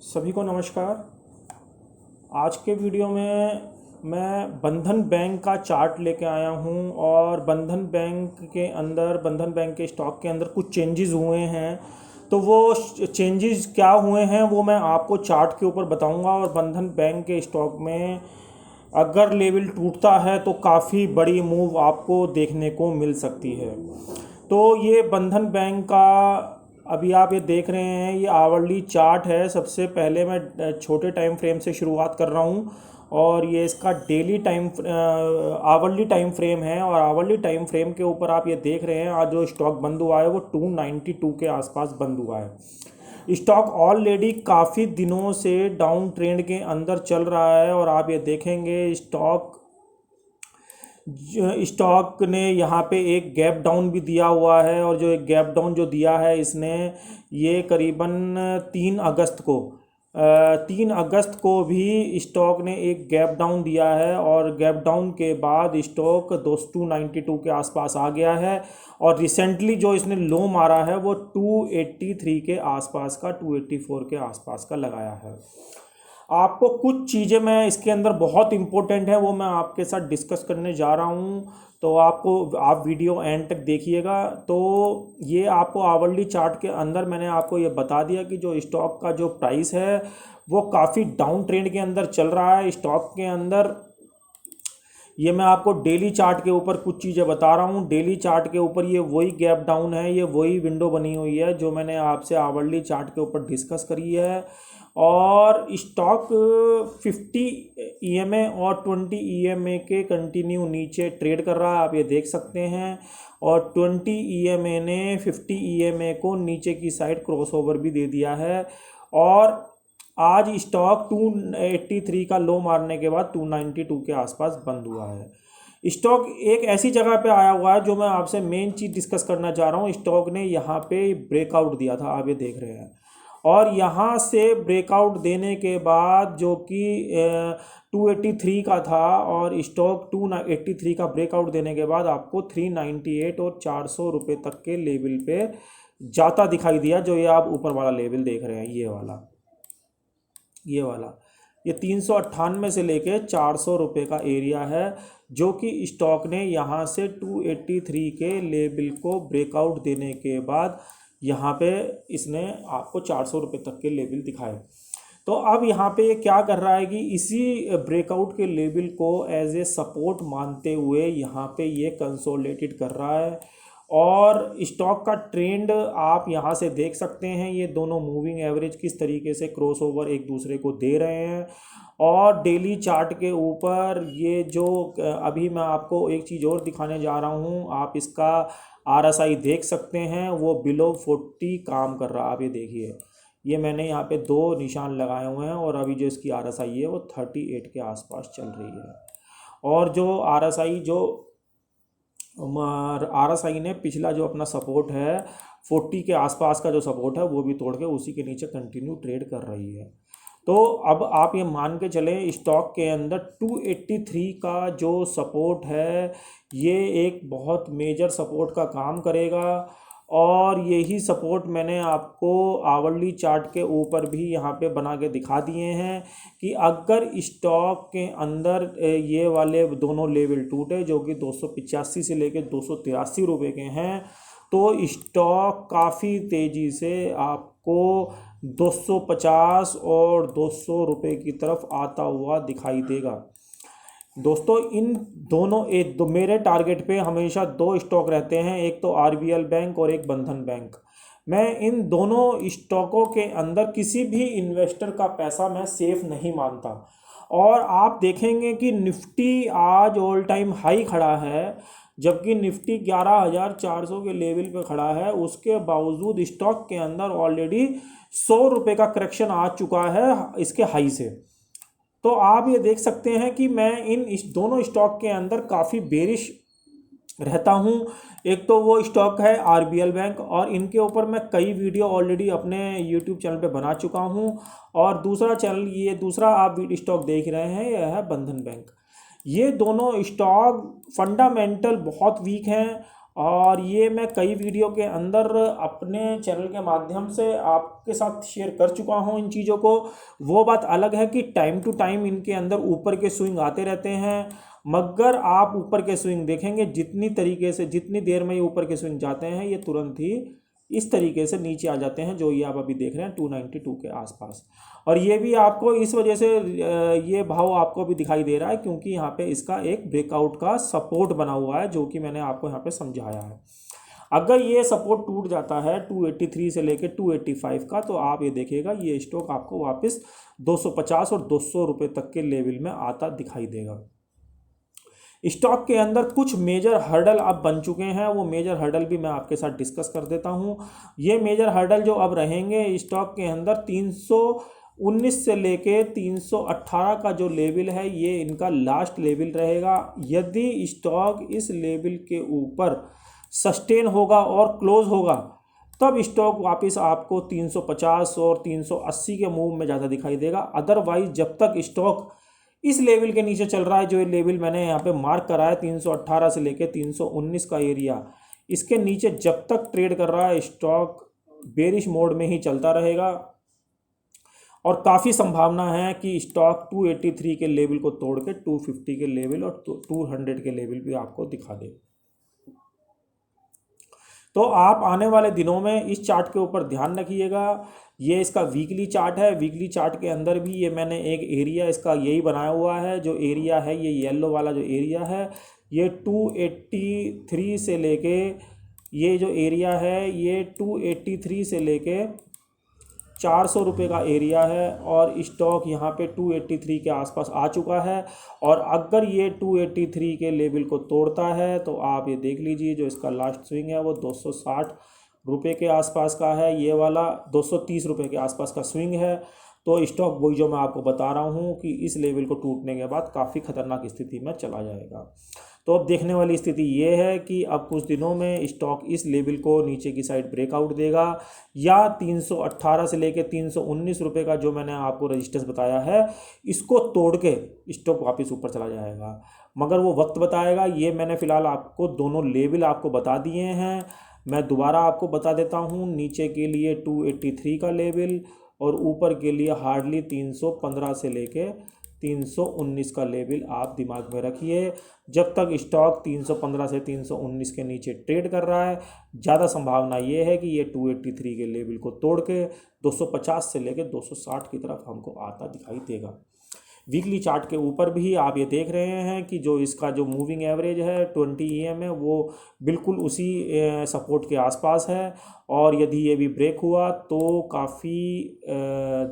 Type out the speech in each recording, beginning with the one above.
सभी को नमस्कार। आज के वीडियो में मैं बंधन बैंक का चार्ट लेके आया हूं और बंधन बैंक के स्टॉक के अंदर कुछ चेंजेस हुए हैं। तो वो चेंजेस क्या हुए हैं वो मैं आपको चार्ट के ऊपर बताऊंगा। और बंधन बैंक के स्टॉक में अगर लेवल टूटता है तो काफ़ी बड़ी मूव आपको देखने को मिल सकती है। तो ये बंधन बैंक का अभी आप ये देख रहे हैं, ये आवरली चार्ट है। सबसे पहले मैं छोटे टाइम फ्रेम से शुरुआत कर रहा हूँ और ये इसका आवरली टाइम फ्रेम है। और आवरली टाइम फ्रेम के ऊपर आप ये देख रहे हैं, आज जो स्टॉक बंद हुआ है वो 292 के आसपास बंद हुआ है। स्टॉक ऑलरेडी काफ़ी दिनों से डाउन ट्रेंड के अंदर चल रहा है और आप ये देखेंगे स्टॉक ने यहाँ पे एक गैप डाउन भी दिया हुआ है। और जो एक गैप डाउन जो दिया है इसने, ये करीबन 3 अगस्त को भी स्टॉक ने एक गैप डाउन दिया है। और गैप डाउन के बाद स्टॉक 292 के आसपास आ गया है। और रिसेंटली जो इसने लो मारा है वो 283 के आसपास का, 284 के आसपास का लगाया है। आपको कुछ चीज़ें मैं इसके अंदर बहुत इंपॉर्टेंट है वो मैं आपके साथ डिस्कस करने जा रहा हूँ। तो आप वीडियो एंड तक देखिएगा। तो ये आपको आवरली चार्ट के अंदर मैंने आपको ये बता दिया कि जो स्टॉक का जो प्राइस है वो काफ़ी डाउन ट्रेंड के अंदर चल रहा है। स्टॉक के अंदर ये मैं आपको डेली चार्ट के ऊपर कुछ चीज़ें बता रहा हूँ। डेली चार्ट के ऊपर ये वही गैप डाउन है, ये वही विंडो बनी हुई है जो मैंने आपसे आवरली चार्ट के ऊपर डिस्कस करी है। और स्टॉक 50 ईएमए और 20 ईएमए के कंटिन्यू नीचे ट्रेड कर रहा है, आप ये देख सकते हैं। और 20 ईएमए ने 50 ईएमए को नीचे की साइड क्रॉसओवर भी दे दिया है। और आज स्टॉक 283 का लो मारने के बाद 292 के आसपास बंद हुआ है। स्टॉक एक ऐसी जगह पे आया हुआ है जो मैं आपसे मेन चीज़ डिस्कस करना चाह रहा हूँ। स्टॉक ने यहाँ पे ब्रेकआउट दिया था, आप ये देख रहे हैं। और यहाँ से ब्रेकआउट देने के बाद जो कि 283 का था, और स्टॉक 283 का ब्रेकआउट देने के बाद आपको 398 और 400 रुपये तक के लेवल पे जाता दिखाई दिया। जो ये आप ऊपर वाला लेवल देख रहे हैं, ये 398 से लेके 400 रुपये का एरिया है, जो कि स्टॉक ने यहाँ से 283 के लेवल को ब्रेकआउट देने के बाद यहाँ पे इसने आपको 400 रुपये तक के लेवल दिखाए। तो अब यहाँ पे ये क्या कर रहा है कि इसी ब्रेकआउट के लेवल को एज ए सपोर्ट मानते हुए यहाँ पे ये कंसोलिडेट कर रहा है। और स्टॉक का ट्रेंड आप यहाँ से देख सकते हैं, ये दोनों मूविंग एवरेज किस तरीके से क्रॉसओवर एक दूसरे को दे रहे हैं। और डेली चार्ट के ऊपर ये जो अभी मैं आपको एक चीज़ और दिखाने जा रहा हूँ, आप इसका आरएसआई देख सकते हैं, वो बिलो 40 काम कर रहा है। आप ये देखिए, ये मैंने यहाँ पे 2 निशान लगाए हुए हैं और अभी जो इसकी आरएसआई है वो 38 के आसपास चल रही है। और जो आरएसआई ने पिछला जो अपना सपोर्ट है 40 के आसपास का जो सपोर्ट है वो भी तोड़ के उसी के नीचे कंटिन्यू ट्रेड कर रही है। तो अब आप ये मान के चलें, स्टॉक के अंदर 283 का जो सपोर्ट है ये एक बहुत मेजर सपोर्ट का काम करेगा। और यही सपोर्ट मैंने आपको आवरली चार्ट के ऊपर भी यहाँ पे बना के दिखा दिए हैं कि अगर स्टॉक के अंदर ये वाले दोनों लेवल टूटे जो कि 285 से लेके 283 रुपये के हैं, तो स्टॉक काफ़ी तेज़ी से आपको 250 और 200 रुपये की तरफ आता हुआ दिखाई देगा। दोस्तों, इन दोनों मेरे टारगेट पे हमेशा 2 स्टॉक रहते हैं, एक तो आरबीएल बैंक और एक बंधन बैंक। मैं इन दोनों स्टॉकों के अंदर किसी भी इन्वेस्टर का पैसा मैं सेफ नहीं मानता। और आप देखेंगे कि निफ्टी आज ऑल टाइम हाई खड़ा है, जबकि निफ्टी 11,400 के लेवल पे खड़ा है। उसके बावजूद स्टॉक के अंदर ऑलरेडी 100 रुपये का करेक्शन आ चुका है इसके हाई से। तो आप ये देख सकते हैं कि मैं इस दोनों स्टॉक के अंदर काफ़ी बेरिश रहता हूँ। एक तो वो स्टॉक है आरबीएल बैंक, और इनके ऊपर मैं कई वीडियो ऑलरेडी अपने यूट्यूब चैनल पे बना चुका हूँ। और दूसरा आप स्टॉक देख रहे हैं, यह है बंधन बैंक। ये दोनों स्टॉक फंडामेंटल बहुत वीक हैं और ये मैं कई वीडियो के अंदर अपने चैनल के माध्यम से आपके साथ शेयर कर चुका हूँ इन चीज़ों को। वो बात अलग है कि टाइम टू टाइम इनके अंदर ऊपर के स्विंग आते रहते हैं, मगर आप ऊपर के स्विंग देखेंगे जितनी तरीके से, जितनी देर में ये ऊपर के स्विंग जाते हैं, ये तुरंत ही इस तरीके से नीचे आ जाते हैं, जो ये आप अभी देख रहे हैं 292 के आसपास। और ये भी आपको इस वजह से ये भाव आपको भी दिखाई दे रहा है क्योंकि यहाँ पे इसका एक ब्रेकआउट का सपोर्ट बना हुआ है, जो कि मैंने आपको यहाँ पे समझाया है। अगर ये सपोर्ट टूट जाता है 283 से लेके 285 का, तो आप ये देखिएगा ये स्टॉक आपको वापस 250 और 200 रुपये तक के लेवल में आता दिखाई देगा। स्टॉक के अंदर कुछ मेजर हर्डल अब बन चुके हैं, वो मेजर हर्डल भी मैं आपके साथ डिस्कस कर देता हूँ। ये मेजर हर्डल जो अब रहेंगे स्टॉक के अंदर 319 से लेके 318 का जो लेवल है, ये इनका लास्ट लेवल रहेगा। यदि स्टॉक इस लेवल के ऊपर सस्टेन होगा और क्लोज होगा, तब स्टॉक वापस आपको 350 और 380 के मूव में ज़्यादा दिखाई देगा। अदरवाइज जब तक स्टॉक इस लेवल के नीचे चल रहा है, जो ये लेवल मैंने यहाँ पे मार्क करा है 318 से लेके 319 का एरिया, इसके नीचे जब तक ट्रेड कर रहा है स्टॉक बेरिश मोड में ही चलता रहेगा। और काफ़ी संभावना है कि स्टॉक 283 के लेवल को तोड़ के 250 के लेवल और 200 के लेवल भी आपको दिखा दे। तो आप आने वाले दिनों में इस चार्ट के ऊपर ध्यान रखिएगा। ये इसका वीकली चार्ट है। वीकली चार्ट के अंदर भी ये मैंने एक एरिया इसका यही बनाया हुआ है। जो एरिया है ये येलो वाला जो एरिया है, ये 283 से लेके, ये जो एरिया है ये 283 से लेके 400 रुपये का एरिया है। और स्टॉक यहाँ पे 283 के आसपास आ चुका है। और अगर ये 283 के लेवल को तोड़ता है तो आप ये देख लीजिए, जो इसका लास्ट स्विंग है वो 260 रुपये के आसपास का है। ये वाला 230 रुपये के आसपास का स्विंग है। तो स्टॉक वही जो मैं आपको बता रहा हूँ कि इस लेवल को टूटने के बाद काफ़ी खतरनाक स्थिति में चला जाएगा। तो अब देखने वाली स्थिति ये है कि अब कुछ दिनों में स्टॉक इस लेवल को नीचे की साइड ब्रेकआउट देगा, या 318 से लेके 319 रुपये का जो मैंने आपको रजिस्टेंस बताया है, इसको तोड़ के स्टॉक वापस ऊपर चला जाएगा। मगर वो वक्त बताएगा। ये मैंने फ़िलहाल आपको दोनों लेवल आपको बता दिए हैं। मैं दोबारा आपको बता देता हूँ। नीचे के लिए 283 का लेवल और ऊपर के लिए हार्डली 315 से लेके 319 का लेवल आप दिमाग में रखिए। जब तक स्टॉक 315 से 319 के नीचे ट्रेड कर रहा है, ज़्यादा संभावना ये है कि ये 283 के लेवल को तोड़ के 250 से लेके 260 की तरफ हमको आता दिखाई देगा। वीकली चार्ट के ऊपर भी आप ये देख रहे हैं कि जो इसका जो मूविंग एवरेज है 20 EM है, वो बिल्कुल उसी सपोर्ट के आसपास है। और यदि ये भी ब्रेक हुआ तो काफ़ी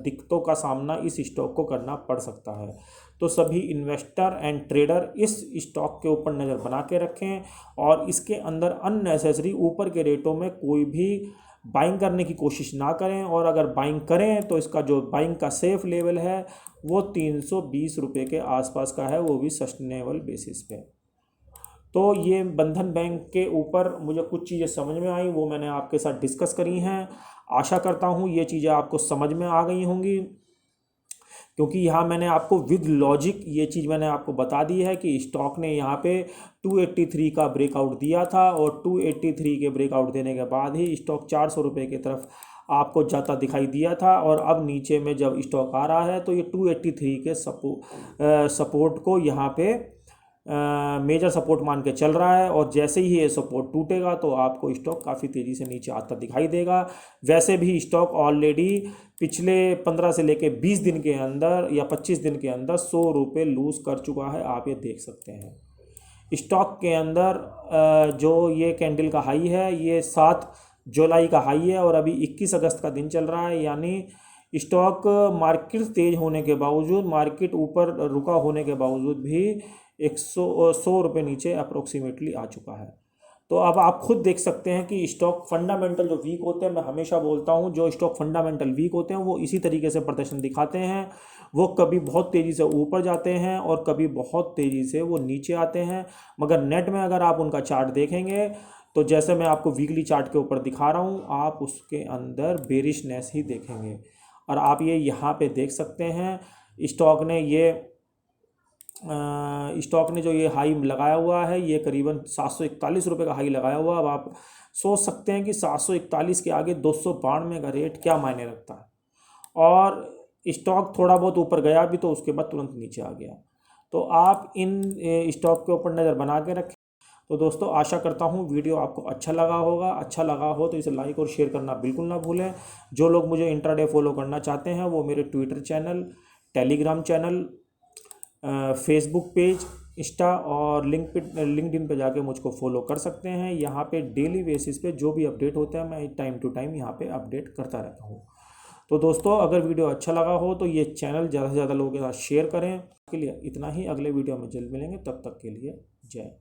दिक्कतों का सामना इस स्टॉक को करना पड़ सकता है। तो सभी इन्वेस्टर एंड ट्रेडर इस स्टॉक के ऊपर नज़र बना के रखें और इसके अंदर अननेसेसरी ऊपर के रेटों में कोई भी बाइंग करने की कोशिश ना करें। और अगर बाइंग करें तो इसका जो बाइंग का सेफ लेवल है वो 320 रुपये के आसपास का है, वो भी सस्टेनेबल बेसिस पे। तो ये बंधन बैंक के ऊपर मुझे कुछ चीज़ें समझ में आई, वो मैंने आपके साथ डिस्कस करी हैं। आशा करता हूँ ये चीज़ें आपको समझ में आ गई होंगी, क्योंकि यहाँ मैंने आपको विद लॉजिक ये चीज़ मैंने आपको बता दी है कि स्टॉक ने यहाँ पे 283 का ब्रेकआउट दिया था और 283 के ब्रेकआउट देने के बाद ही स्टॉक 400 रुपये की तरफ आपको जाता दिखाई दिया था। और अब नीचे में जब स्टॉक आ रहा है तो ये 283 के सपोर्ट को यहाँ पे मेजर सपोर्ट मान के चल रहा है। और जैसे ही ये सपोर्ट टूटेगा तो आपको स्टॉक काफ़ी तेज़ी से नीचे आता दिखाई देगा। वैसे भी स्टॉक ऑलरेडी पिछले 15 से लेके 20 दिन के अंदर या 25 दिन के अंदर 100 रुपये लूज़ कर चुका है, आप ये देख सकते हैं। स्टॉक के अंदर जो ये कैंडल का हाई है ये 7 जुलाई का हाई है और अभी 21 अगस्त का दिन चल रहा है। यानी स्टॉक मार्केट तेज होने के बावजूद, मार्केट ऊपर रुका होने के बावजूद भी 100 रुपये नीचे अप्रोक्सीमेटली आ चुका है। तो अब आप खुद देख सकते हैं कि स्टॉक फंडामेंटल जो वीक होते हैं, मैं हमेशा बोलता हूं जो स्टॉक फंडामेंटल वीक होते हैं वो इसी तरीके से प्रदर्शन दिखाते हैं। वो कभी बहुत तेज़ी से ऊपर जाते हैं और कभी बहुत तेज़ी से वो नीचे आते हैं। मगर नेट में अगर आप उनका चार्ट देखेंगे तो जैसे मैं आपको वीकली चार्ट के ऊपर दिखा रहा हूँ, आप उसके अंदर बेरिशनेस ही देखेंगे। और आप ये यहाँ पे देख सकते हैं स्टॉक ने ये स्टॉक ने जो ये हाई लगाया हुआ है, ये करीबन 741 रुपये का हाई लगाया हुआ है। अब आप सोच सकते हैं कि 741 के आगे 292 का रेट क्या मायने रखता है। और स्टॉक थोड़ा बहुत ऊपर गया भी तो उसके बाद तुरंत नीचे आ गया। तो आप इन स्टॉक के ऊपर नज़र बना के रखें। तो दोस्तों, आशा करता हूँ वीडियो आपको अच्छा लगा होगा। अच्छा लगा हो तो इसे लाइक और शेयर करना बिल्कुल ना भूलें। जो लोग मुझे इंट्राडे फॉलो करना चाहते हैं वो मेरे Twitter channel, Telegram channel, Facebook page, Insta और लिंक्डइन पे जाके मुझको फॉलो कर सकते हैं। यहाँ पे डेली बेसिस पे जो भी अपडेट होता है मैं टाइम टू टाइम यहाँ पे अपडेट करता रहता हूँ। तो दोस्तों, अगर वीडियो अच्छा लगा हो तो ये चैनल ज़्यादा से ज़्यादा लोगों के साथ शेयर करें। के लिए इतना ही, अगले वीडियो में जल्द मिलेंगे, तब तक के लिए जय।